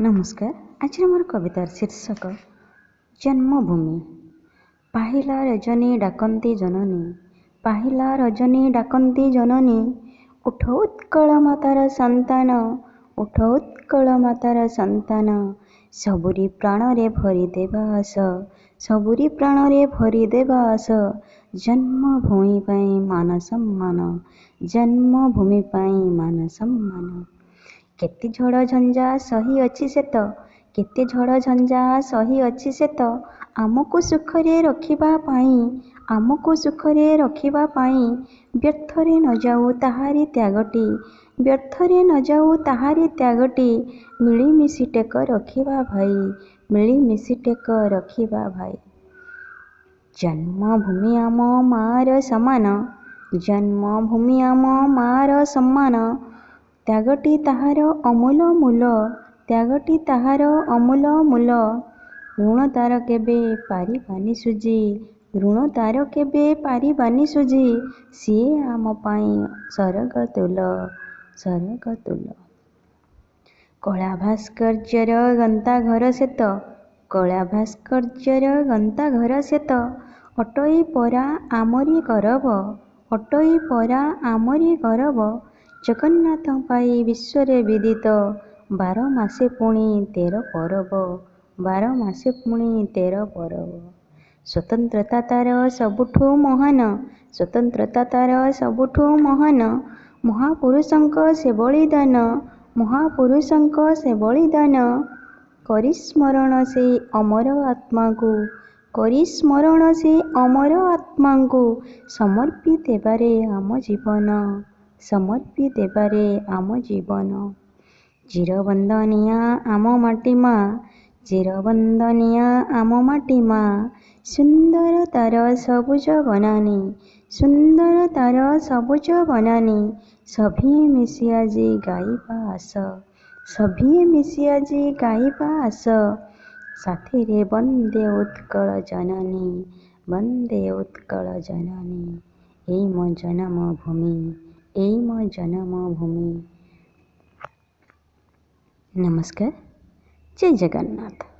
नमस्कार। आज मोर कवितार शीर्षक जन्मभूमि। पाहिला रजनी डाकन्ती जननी, पाहिला रजनी डाकन्ती जननी, उठ उत्कल मातार सन्तान, उठ उत्कल मातार सन्तान, सबुरी प्राणरे भरी देवा आस, सबुरी प्राणरे भरी देवा आस, जन्मभूमि पाई मान सम्मान, जन्मभूमि पाई मान सम्मान। केते झड़ झंझा सही अच्छी से तो, केते झड़ झंझा सही अच्छी से तो, आमको सुखरे रखिबा पाई, आमको सुखरे रखिबा पाई, व्यर्थरे न जाऊ ताहारी त्यागटी, व्यर्थरे न जाऊ ताहारी त्यागटी, मिलीमिशि टेक रखिबा भाई, मिलीमिशि टेक रखिबा भाई। जन्मभूमि आम मार समान, जन्मभूमि आम मार सम्मान, त्यागटी ताहार अमूल मूल, त्यागटी ताहार अमूल मूल, ऋण तार केबे पारिबानी सुझी, ऋण तार केबे पारिबानी सुझी, सिए आम पाई सरग तुल, सरग तुल। कला भास्कर्यर गंता घर सेत, कला भास्कर्यर गंता घर सेत, अटई परा आमरी करब, अटई परा आमरी करब, जगन्नाथ पाई विश्वरे विदित, 12 मासे पुणी 13 परब, 12 मासे पुणी 13 परब। स्वतंत्रता तार सबुठु महान, स्वतंत्रता तार सबुठु महान, महापुरुषंक से बलिदान, महापुरुषंक से बलिदान, करी स्मरण से अमर आत्मा को, करी स्मरण से अमर आत्मा को, समर्पी देबारे आम जीवन, समर्पी देबारे आम जीवन। चिरबंदनिया आम माटी मा, चिरबंदनिया आम माटी मा, सुंदर तार सबुज बनानी, सुंदर तार सबुज बनानी, सभिए मिशि आजी गाइबा आस, सभिए मिशि आजी गाइबा आस, साथिरे वंदे उत्कल जननी, वंदे उत्कल जननी, एई मो जन्मभूमि, एई मो जन्मभूमि। नमस्कार। जय जगन्नाथ।